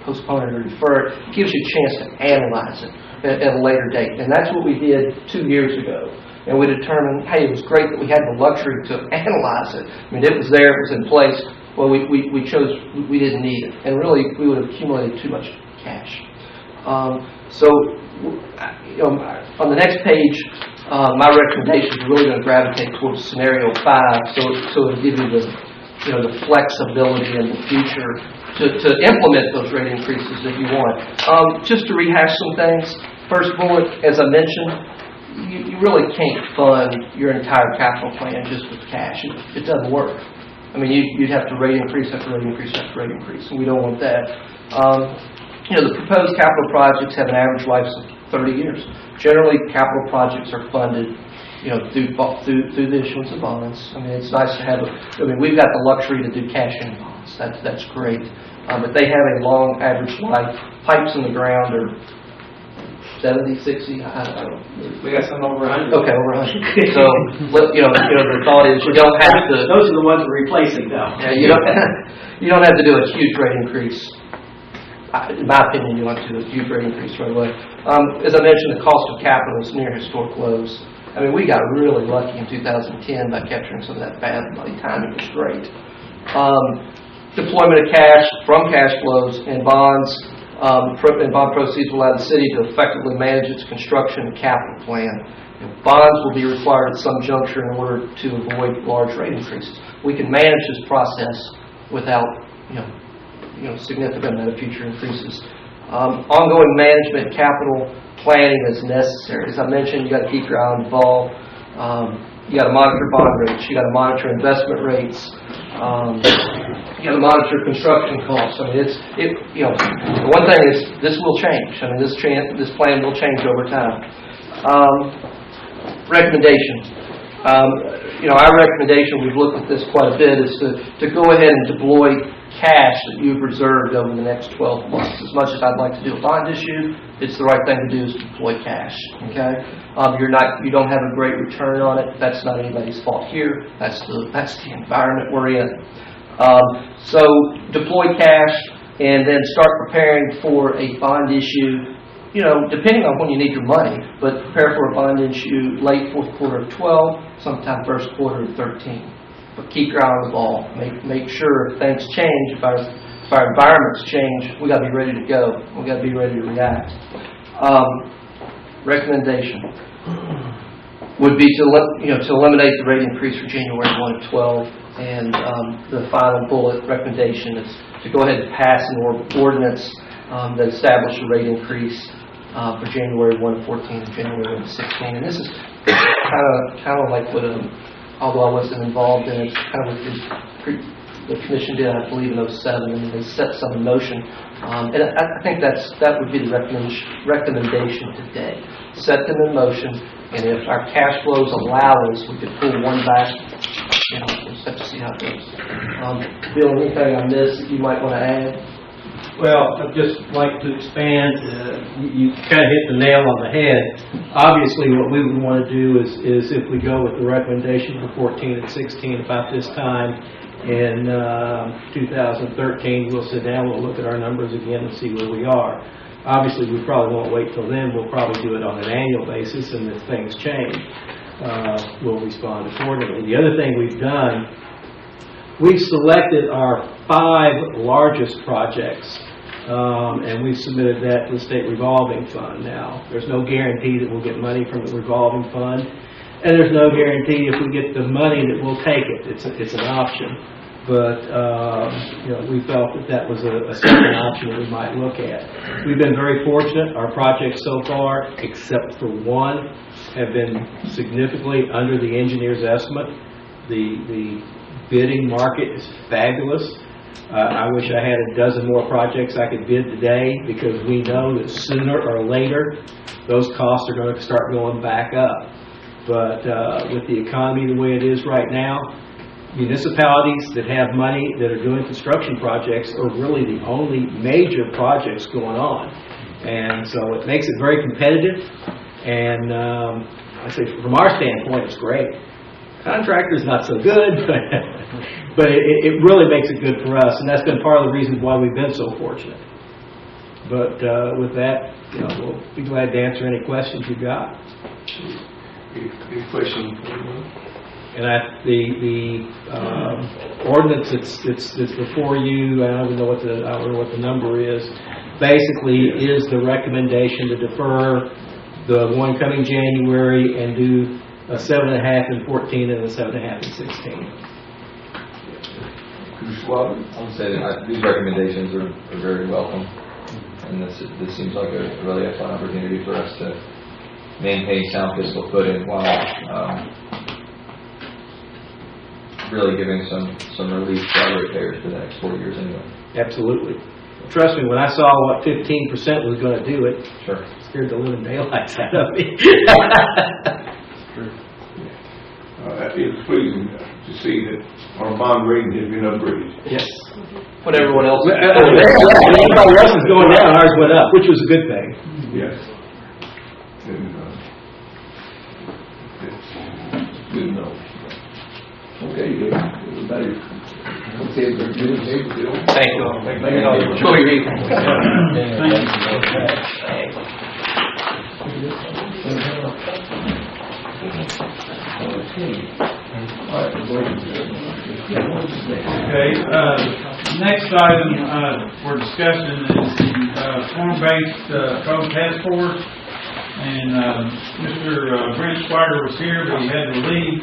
postpone it or defer it. It gives you a chance to analyze it at a later date. And that's what we did 2 years ago. And we determined, hey, it was great that we had the luxury to analyze it. I mean, it was there, it was in place. Well, we chose, we didn't need it. And really, we would have accumulated too much cash. So, on the next page, my recommendation is really going to gravitate towards scenario 5. So it'll give you the flexibility in the future to implement those rate increases if you want. Just to rehash some things, first bullet, as I mentioned, you really can't fund your entire capital plan just with cash. It doesn't work. I mean, you'd have to rate increase after rate increase after rate increase, and we don't want that. The proposed capital projects have an average life of 30 years. Generally, capital projects are funded, through the issuance of bonds. I mean, it's nice to have. We've got the luxury to do cash in bonds. That's great. But they have a long average life. Pipes in the ground are 70, 60, I don't know. We got some over 100. Okay, over 100. So, the thought is you don't have to. Those are the ones we're replacing, though. Yeah, you don't have to do a huge rate increase. In my opinion, you want to do a huge rate increase right away. As I mentioned, the cost of capital is near historic lows. I mean, we got really lucky in 2010 by capturing some of that bad money. Timing was great. Deployment of cash from cash flows and bonds. And bond proceeds will allow the city to effectively manage its construction and capital plan. Bonds will be required at some juncture in order to avoid large rate increases. We can manage this process without, significant amount of future increases. Ongoing management, capital planning is necessary. As I mentioned, you got to keep your eye on the ball. You got to monitor bond rates. You got to monitor investment rates. You got to monitor construction costs. I mean, the one thing is this will change. I mean, this plan will change over time. Recommendations. Our recommendation, we've looked at this quite a bit, is to go ahead and deploy cash that you've reserved over the next 12 months. As much as I'd like to do a bond issue, it's the right thing to do is deploy cash. Okay, you don't have a great return on it. That's not anybody's fault here. That's the environment we're in. So deploy cash and then start preparing for a bond issue. Depending on when you need your money, but prepare for a bond issue late fourth quarter of 12, sometime first quarter of 13. But keep your eye on the ball. Make sure if things change, if our environments change, we got to be ready to go. We got to be ready to react. Recommendation would be to eliminate the rate increase for January 1 of 12, and the final bullet recommendation is to go ahead and pass an ordinance that establishes a rate increase for January 1 of 14 and January 1 of 16. And this is kind of like what, although I wasn't involved in it, it's kind of what the commission did, I believe, in 07, and they set some in motion. And I think that would be the recommendation today. Set them in motion, and if our cash flows allow us, we could pull one back. We'll just have to see how it goes. Bill, anything I missed that you might want to add? Well, I'd just like to expand. You kind of hit the nail on the head. Obviously, what we would want to do is if we go with the recommendation for 14 and 16 about this time in 2013, we'll sit down, we'll look at our numbers again and see where we are. Obviously, we probably won't wait till then. We'll probably do it on an annual basis, and if things change, we'll respond accordingly. The other thing we've done, we've selected our 5 largest projects, and we've submitted that to the state revolving fund. Now, there's no guarantee that we'll get money from the revolving fund, and there's no guarantee if we get the money that we'll take it. It's an option, but we felt that was a second option that we might look at. We've been very fortunate. Our projects so far, except for one, have been significantly under the engineer's estimate. The bidding market is fabulous. I wish I had a dozen more projects I could bid today, because we know that sooner or later those costs are going to start going back up. But with the economy the way it is right now, municipalities that have money that are doing construction projects are really the only major projects going on. And so it makes it very competitive. And I say from our standpoint, it's great. Contractors not so good, but it really makes it good for us, and that's been part of the reason why we've been so fortunate. But with that, we'll be glad to answer any questions you've got. Any questions? And the ordinance that's before you, I don't know what the number is. Basically, is the recommendation to defer the one coming January and do a 7.5 in 14 and a 7.5 in 16. Well, I'll say that these recommendations are very welcome, and this seems like a really excellent opportunity for us to maintain sound fiscal footing while really giving some relief to our ratepayers for the next 4 years anyway. Absolutely. Trust me, when I saw what 15% was going to do, it Sure. scared the living daylights out of me. It's pleasing to see that our bond rating has been upgraded. Yes. When everyone else. Everybody else is going down, ours went up, which was a good thing. Yes. And it's good to know. Okay, everybody. Okay, we're good. Thank you all. Thank you all. Enjoy your evening. Okay, next item for discussion is form-based code task force. And Mr. Brent Squire was here, but he had to leave.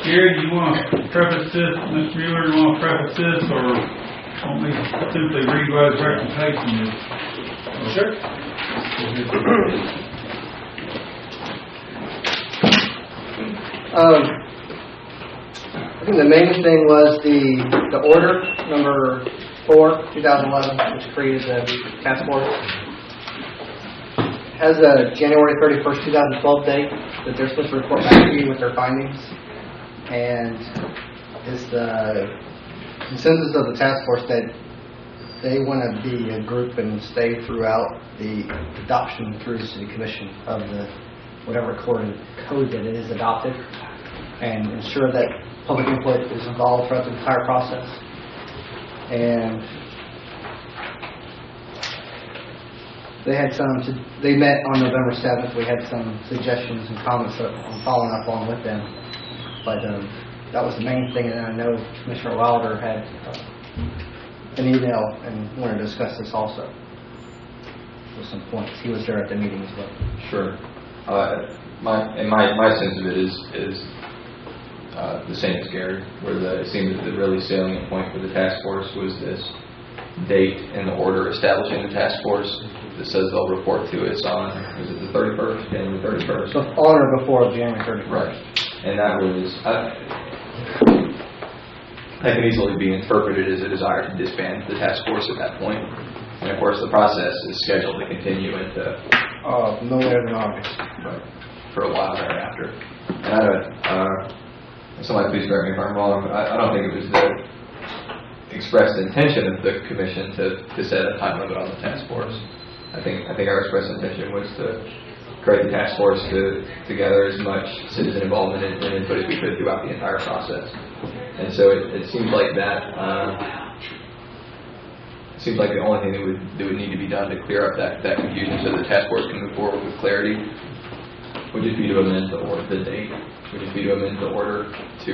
Gary, do you want to preface this? Mr. Mueller, do you want to preface this, or want me to simply read what his recommendation is? Sure. I think the main thing was the order number 4, 2011, which created the task force. Has a January 31st, 2012 date that they're supposed to report back to you with their findings, and it's the consensus of the task force that they want to be a group and stay throughout the adoption through the City Commission of the whatever code that it is adopted, and ensure that public input is involved throughout the entire process. And they met on November 7th. We had some suggestions and comments that I'm following up on with them. But that was the main thing, and I know Commissioner Wilder had an email and wanted to discuss this also with some points. He was there at the meeting as well. Sure. My sense of it is the same as Gary, where it seemed that the really salient point for the task force was this date in the order establishing the task force that says they'll report to us on, is it the 31st, January 31st? So on or before January 31st. Right. And that was, that can easily be interpreted as a desire to disband the task force at that point. And of course the process is scheduled to continue into no later than August. Right. For a while thereafter. And somebody please correct me if I'm wrong, I don't think it was the expressed intention of the commission to set a time limit on the task force. I think our expressed intention was to create the task force to gather as much citizen involvement and input as we could throughout the entire process. And so it seems like that seems like the only thing that would need to be done to clear up that confusion so the task force can move forward with clarity would just be to amend the date. Would just be to amend the order to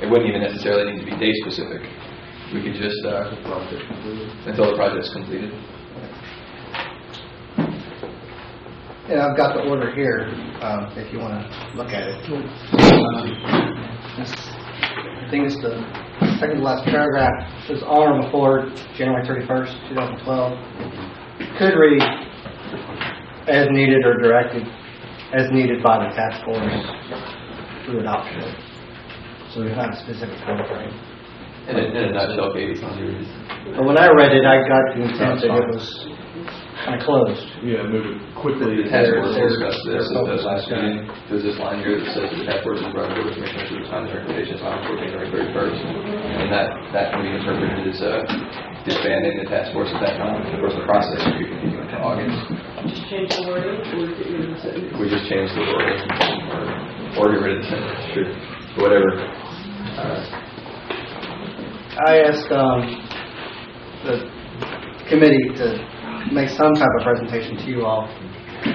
it wouldn't even necessarily need to be date specific. We could just until the project's completed. And I've got the order here, if you want to look at it. I think it's the second to last paragraph. It says on or before January 31st, 2012. Could read as needed or directed as needed by the task force through adoption. So there's not a specific time frame. In a nutshell, Katie, But when I read it, I got the intent that it was kind of closed. Yeah, move it quickly. The task force discussed this at the last meeting. There's this line here that says the task force is brought over to the commissioners to respond to recommendations on January 31st. And that can be interpreted as disbanding the task force at that time. Of course, the process would be continuing to August. Just change the wording, or is it in the sentence? We just changed the wording or get rid of the sentence. Sure. Whatever. I asked the committee to make some type of presentation to you all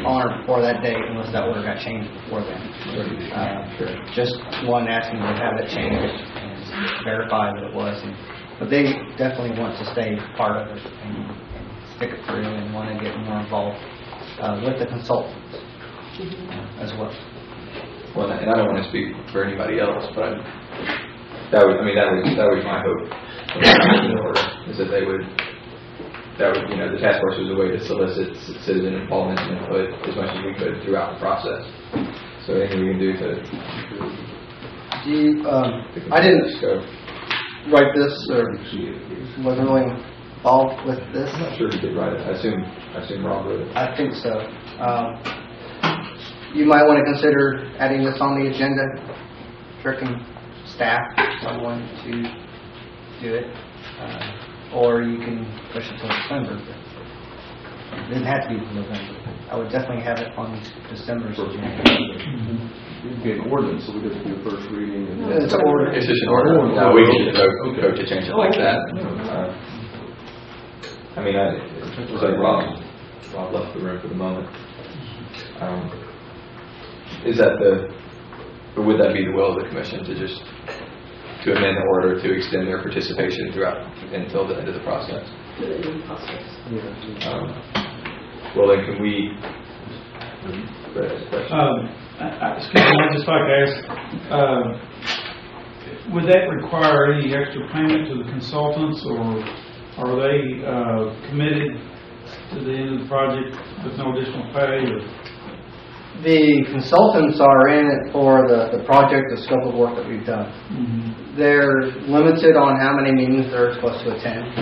on or before that date, unless that order got changed before then. Just one asking to have it changed and verify that it was. But they definitely want to stay part of it and stick it through and want to get more involved with the consultants as well. Well, and I don't want to speak for anybody else, but that was my hope. Is that the task force was a way to solicit citizen involvement and input as much as we could throughout the process. So anything we can do to. I didn't write this or wasn't really involved with this. I'm not sure if you did write it. I assume Rob wrote it. I think so. You might want to consider adding this on the agenda, directing staff, someone to do it. Or you can push it till December. It doesn't have to be November. I would definitely have it on December's agenda. It'd be an ordinance, so we have to do a first reading. And It's an order. It's just an order. No, we can just vote to change it like that. It was like Rob left the room for the moment. Would that be the will of the commission to amend the order to extend their participation throughout until the end of the process? Well, then can we? Excuse me, I'd just like to ask, would that require any extra payment to the consultants, or are they committed to the end of the project with no additional pay? The consultants are in it for the project, the scope of work that we've done. Mm-hmm. They're limited on how many meetings they're supposed to attend.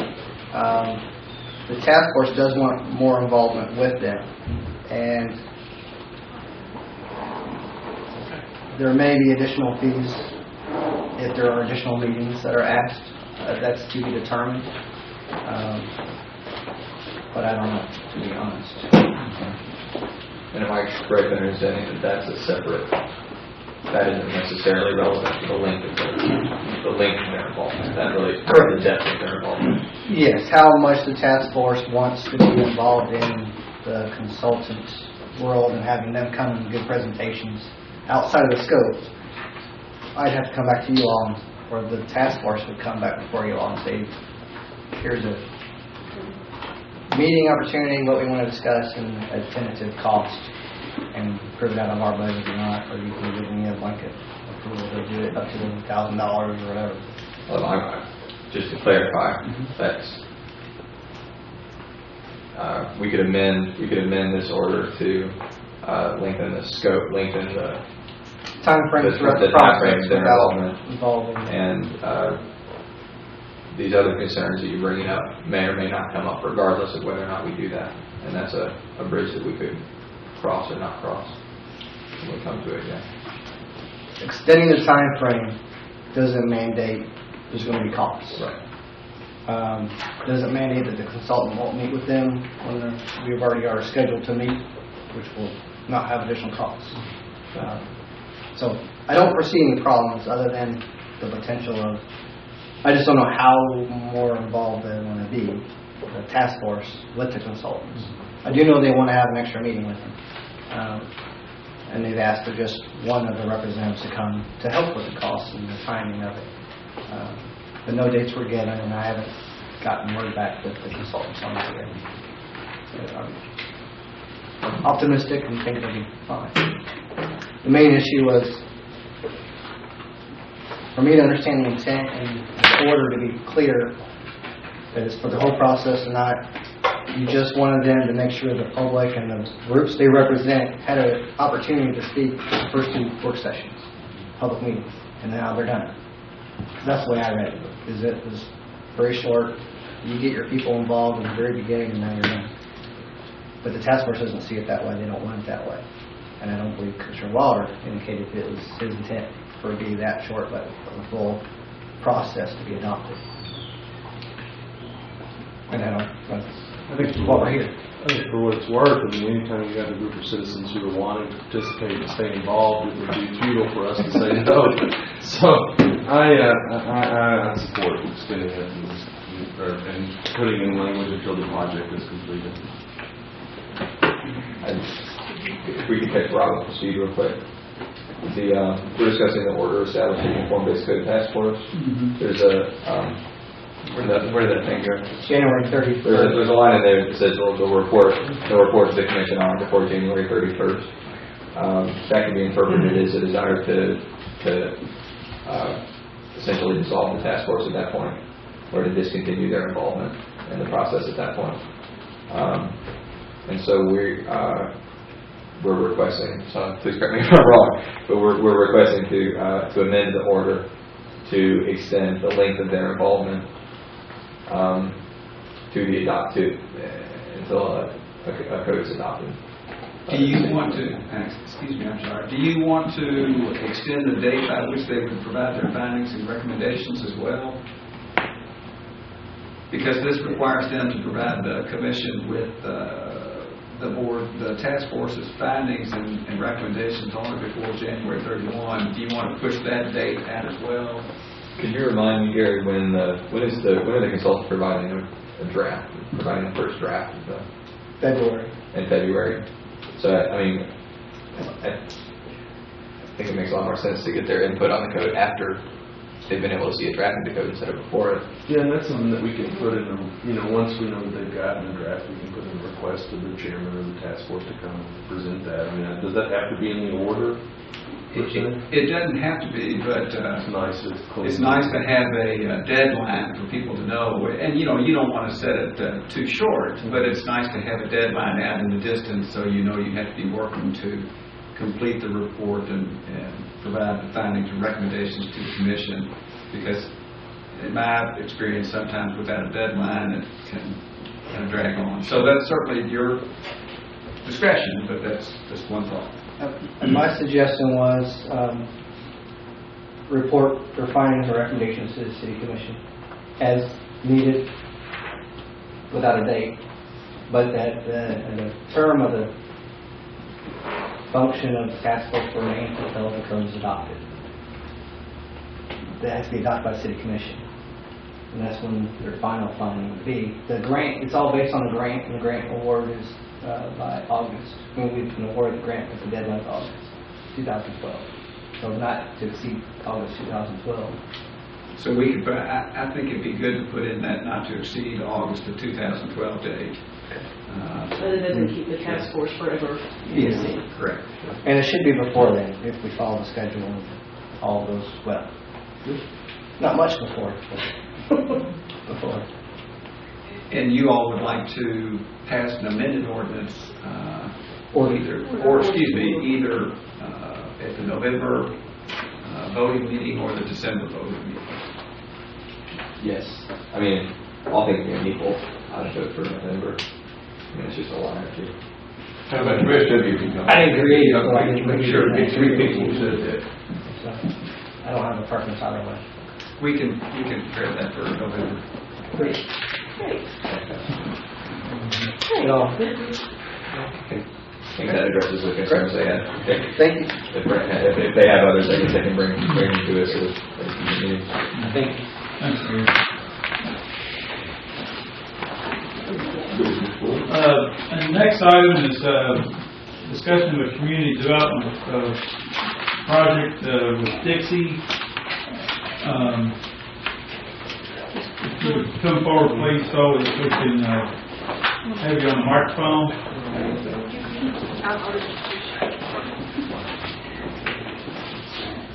The task force does want more involvement with them, and there may be additional fees if there are additional meetings that are asked. That's to be determined, but I don't know, to be honest. And am I correct in understanding that that isn't necessarily relevant to the length of their involvement? That really is the depth of their involvement. Yes, how much the task force wants to be involved in the consultants' world and having them come and give presentations outside of the scope. I'd have to come back to you all, or the task force would come back before you all and say, here's a meeting opportunity, what we want to discuss, and a tentative cost, and prove it out of our budget or not, or you can give me a blanket approval to do it up to $1,000 or whatever. Well, just to clarify, that's we could amend this order to lengthen the scope, lengthen the time frame throughout the process without involving. And these other concerns that you're bringing up may or may not come up regardless of whether or not we do that. And that's a bridge that we could cross or not cross when we come to it, yeah. Extending the time frame doesn't mandate there's going to be costs. Right. Doesn't mandate that the consultant won't meet with them when we've already are scheduled to meet, which will not have additional costs. So I don't foresee any problems other than the potential of, I just don't know how more involved they want to be, the task force with the consultants. I do know they want to have an extra meeting with them. And they've asked for just one of the representatives to come to help with the costs and the timing of it. But no dates were given, and I haven't gotten word back with the consultants on it yet. I'm optimistic and think it'll be fine. The main issue was for me to understand the intent and the order to be clear that it's for the whole process and not you just wanted them to make sure the public and the groups they represent had an opportunity to speak at the first 2 work sessions, public meetings, and now they're done. That's the way I read it, because it was very short. You get your people involved in the very beginning and now you're done. But the task force doesn't see it that way. They don't want it that way. And I don't believe Commissioner Wilder indicated it was his intent for it to be that short, but for the full process to be adopted. And I think that's why we're here. think for what it's worth, I mean, anytime you got a group of citizens who are wanting to participate and stay involved, it would be futile for us to say no. So I support extending it and putting in language until the project is completed. If we could catch Rob up to speed real quick. We're discussing the order establishing a form-based code task force. There's a, where did that thing go? January 31st. There's a line in there that says they'll report to the commission on before January 31st. That can be interpreted as a desire to essentially dissolve the task force at that point, or to discontinue their involvement in the process at that point. And so we're requesting, so please correct me if I'm wrong, but we're requesting to amend the order to extend the length of their involvement until a code is adopted. Do you want to, excuse me, I'm sorry, do you want to extend the date by which they would provide their findings and recommendations as well? Because this requires them to provide the commission with the board, the task force's findings and recommendations only before January 31. Do you want to push that date out as well? Could you remind me, Gary, when are the consultants providing a draft, providing the first draft of the February. In February. So I mean, I think it makes a lot more sense to get their input on the code after they've been able to see a draft of the code instead of before it. Yeah, and that's something that we can put in, once we know that they've gotten a draft, we can put in a request to the chairman of the task force to come and present that. I mean, does that have to be in the order? It doesn't have to be, but it's nice to have a deadline for people to know. And you don't want to set it too short, but it's nice to have a deadline out in the distance so you know you have to be working to complete the report and provide the findings and recommendations to the commission. Because in my experience, sometimes without a deadline, it can kind of drag on. So that's certainly your discretion, but that's just one thought. My suggestion was report their findings or recommendations to the City Commission as needed without a date, but that the term of the function of the task force will remain until the code is adopted. That has to be adopted by the City Commission, and that's when their final finding would be. The grant, it's all based on the grant, and the grant award is by August. When we can award the grant with the deadline of August 2012. So not to exceed August 2012. So we could, I think it'd be good to put in that not to exceed August of 2012 date. So that it doesn't keep the task force forever. Yes. Correct. And it should be before then, if we follow the schedule and all goes well. Not much before, but before. And you all would like to pass an amended ordinance, either at the November voting meeting or the December voting meeting. Yes. I mean, all things being equal, I'd vote for November. I mean, it's just a line or two. How about the rest of you? I didn't agree. Make sure get three people who said that. So, I don't have a preference either way. We can prepare that for November. Great. I think that addresses the concerns they had. Thank you. If they have others, I guess they can bring them to us at the meeting. Thank you. Thanks, Gary. And the next item is discussion of a community development project with Dixie. If you would come forward, please, so that we can have you on the microphone.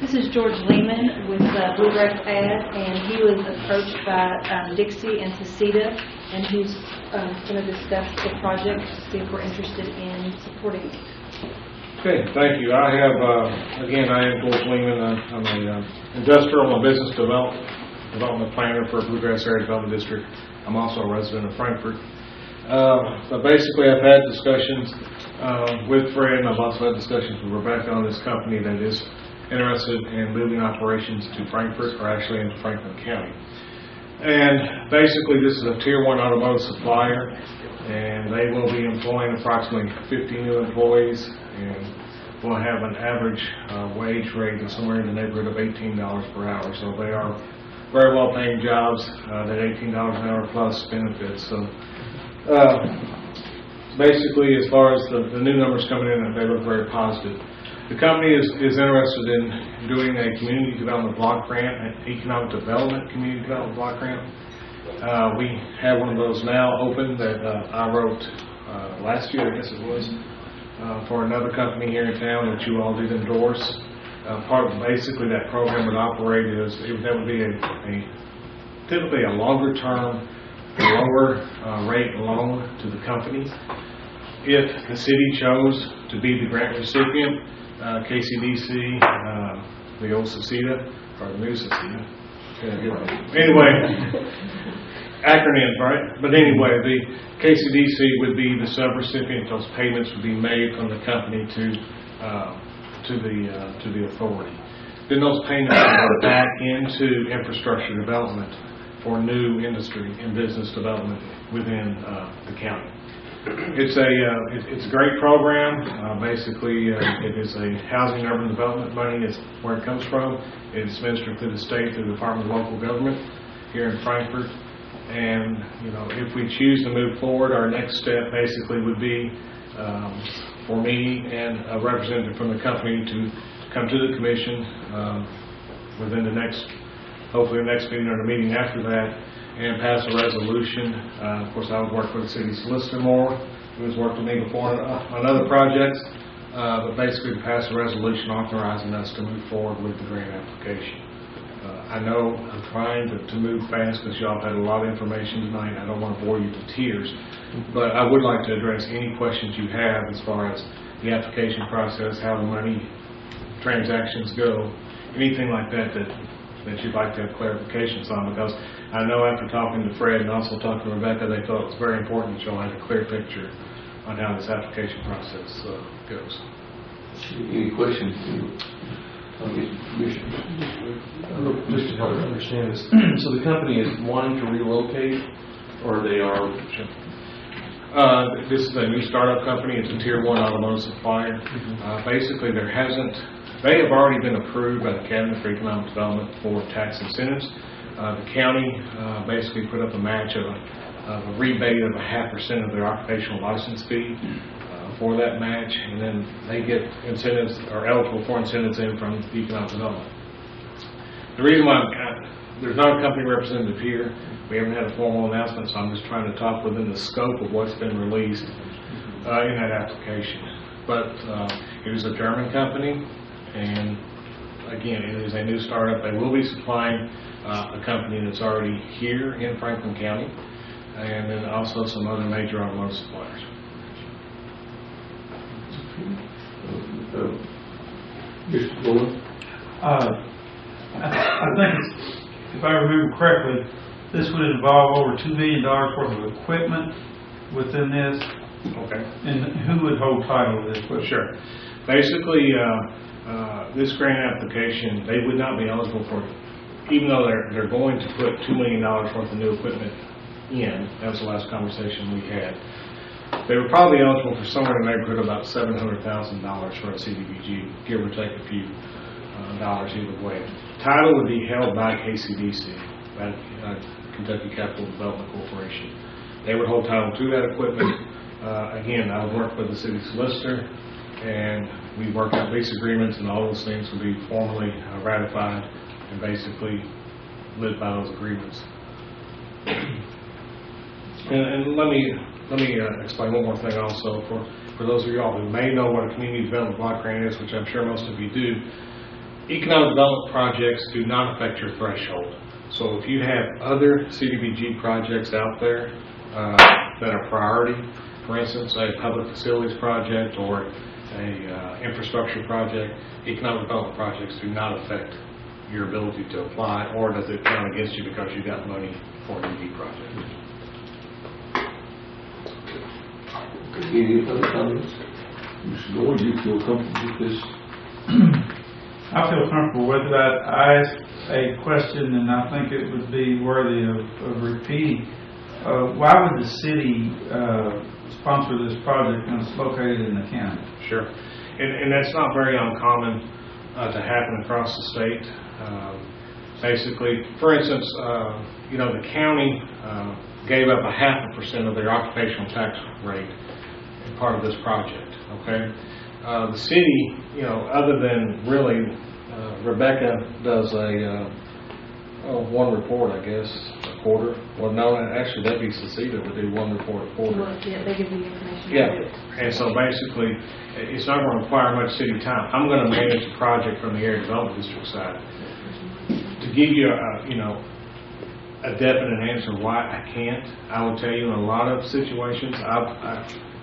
This is George Lehman with Bluegrass Ad, and he was approached by Dixie and Tacita, and he's going to discuss the project to see if we're interested in supporting it. Okay, thank you. I have, again, I am George Lehman. I'm an industrial and business development planner for Bluegrass Area Development District. I'm also a resident of Frankfort. But basically, I've had discussions with Fred, and I've also had discussions with Rebecca on this company that is interested in moving operations to Frankfort, or actually into Franklin County. And basically, this is a Tier 1 automotive supplier. and they will be employing approximately 50 new employees, and we'll have an average wage rate of somewhere in the neighborhood of $18 per hour. So they are very well paying jobs, that $18 an hour plus benefits. So basically, as far as the new numbers coming in, they look very positive. The company is interested in doing a community development block grant, an economic development community development block grant. We have one of those now open that I wrote last year, I guess it was, for another company here in town that you all did endorse. Part of basically that program would operate is that would be typically a longer term, lower rate loan to the company. If the city chose to be the grant recipient, KCDC, the old Seceda, or the new Seceda. Anyway, acronyms, right? But anyway, the KCDC would be the sub-recipient. Those payments would be made from the company to the authority. Then those payments would go back into infrastructure development for new industry and business development within the county. It's a great program. Basically, it is a housing and urban development money. Is where it comes from. It's administered through the state, through the Department of Local Government here in Frankfort. And if we choose to move forward, our next step basically would be for me and a representative from the company to come to the commission within hopefully the next meeting or the meeting after that, and pass a resolution. Of course, I would work with the city solicitor more, who has worked with me before on other projects, but basically to pass a resolution authorizing us to move forward with the grant application. I know I'm trying to move fast because y'all had a lot of information tonight. I don't want to bore you to tears, but I would like to address any questions you have as far as the application process, how the money transactions go, anything like that you'd like to have clarifications on, because I know after talking to Fred and also talking to Rebecca, they thought it was very important that y'all had a clear picture on how this application process goes. Any questions? Just to help understand this, so the company is wanting to relocate, or they are? This is a new startup company. It's a tier 1 automotive supplier. Basically, they have already been approved by the Cabinet for Economic Development for tax incentives. The county basically put up a match of a rebate of 0.5% of their occupational license fee for that match, and then they get incentives, or eligible for incentives in from economic development. The reason why there's not a company representative here, we haven't had a formal announcement, so I'm just trying to talk within the scope of what's been released in that application. But it is a German company, and again, it is a new startup. They will be supplying a company that's already here in Franklin County, and then also some other major automotive suppliers. Mr. Fuller? I think, if I remember correctly, this would involve over $2 million worth of equipment within this. Okay. And who would hold title of this? Sure. Basically, this grant application, they would not be eligible for, even though they're going to put $2 million worth of new equipment in. That was the last conversation we had. They were probably eligible for somewhere in the neighborhood of about $700,000 for a CDBG, give or take a few dollars either way. Title would be held by KCDC, by Kentucky Capital Development Corporation. They would hold title to that equipment. Again, I would work with the city solicitor, and we work out lease agreements, and all those things would be formally ratified and basically lived by those agreements. And let me explain one more thing also for those of y'all who may know what a community development block grant is, which I'm sure most of you do. Economic development projects do not affect your threshold. So if you have other CDBG projects out there that are priority, for instance, a public facilities project or a infrastructure project, economic development projects do not affect your ability to apply, or does it count against you because you got money for an ED project. Any other comments? Mr. Gore, do you feel comfortable with this? I feel comfortable with that. I asked a question, and I think it would be worthy of repeating. Why would the city sponsor this project when it's located in the county? Sure. And that's not very uncommon to happen across the state. Basically, for instance, the county gave up 0.5% of their occupational tax rate as part of this project, okay? The city, other than really, Rebecca does one report, I guess, a quarter. Well, no, actually, that'd be Cecita would do one report a quarter. Well, yeah, they give you information. Yeah, and so basically, it's not going to require much city time. I'm going to manage the project from the Area Development District side. To give you a definite answer why I can't, I will tell you in a lot of situations,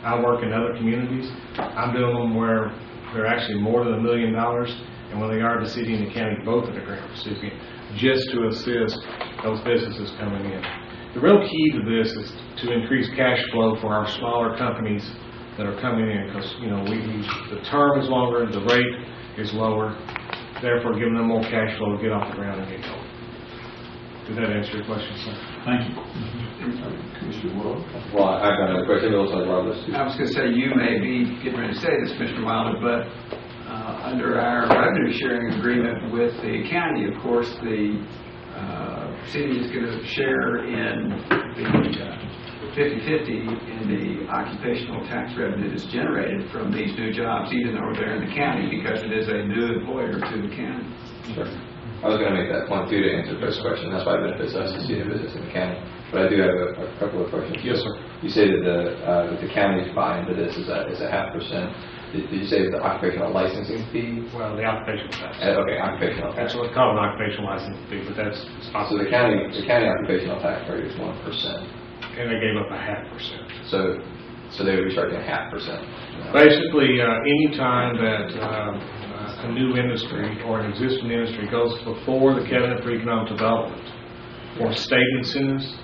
I work in other communities. I'm doing them where they're actually more than $1 million, and when they are the city and the county, both of the grant recipient, just to assist those businesses coming in. The real key to this is to increase cash flow for our smaller companies that are coming in, because the term is longer, the rate is lower, therefore giving them more cash flow to get off the ground and get going. Did that answer your question, sir? Thank you. Commissioner Wilder? Well, I've got another question. It looks like Rob does too. I was going to say, you may be getting ready to say this, Mr. Wilder, but under our revenue sharing agreement with the county, of course, the city is going to share in the 50-50 in the occupational tax revenue that's generated from these new jobs, even though they're in the county, because it is a new employer to the county. Sure. I was going to make that point too to answer the first question. That's why it benefits us to see the business in the county. But I do have a couple of questions. Yes, sir. You say that the county's buy into this is a 0.5%. Did you say the occupational licensing fee? Well, the occupational tax. Okay, occupational tax. That's what's called an occupational license fee, but that's So the county occupational tax rate is 1%. and they gave up 0.5%. So they would be charging 0.5%. Basically, any time that a new industry or an existing industry goes before the Cabinet for Economic Development for state incentives,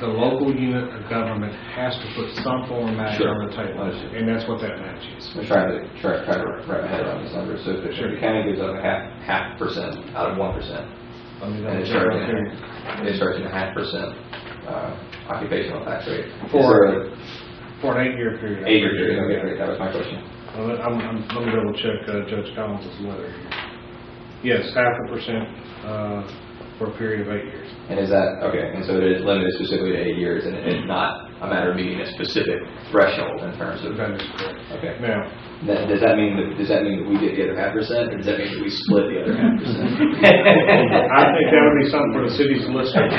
the local unit of government has to put some form of match on the table, and that's what that match is. I'm trying to wrap my head around this number. So if the county gives up 0.5% out of 1%, and it's charging a 0.5% occupational tax rate for an 8-year period. 8-year period. Okay, great. That was my question. Let me double check Judge Collins' letter here. Yes, 0.5% for a period of 8 years. And is that okay? And so it is limited specifically to 8 years, and it's not a matter of meeting a specific threshold in terms of. That is correct. Okay. Now, does that mean that we get the other 0.5%, or does that mean that we split the other 0.5%? I think that would be something for the city's solicitor.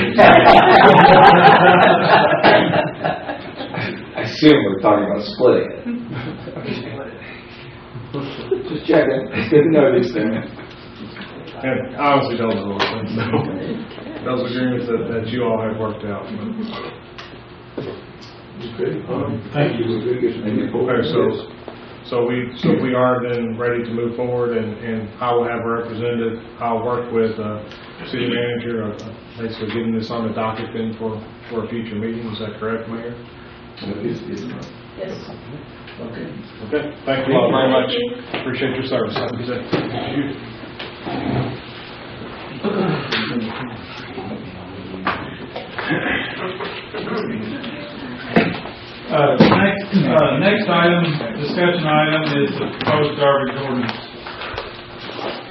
I assume we're talking about splitting it. Just checking. It's good to know these things. And I honestly don't know those agreements that you all have worked out. Okay. Thank you. Okay, so we are then ready to move forward, and I will have a representative. I'll work with city manager, basically getting this on the docket then for a future meeting. Is that correct, Mayor? Yes. Okay. Thank you all very much. Appreciate your service. Have a good day. Thank you. Next item, discussion item, is the proposed garbage ordinance.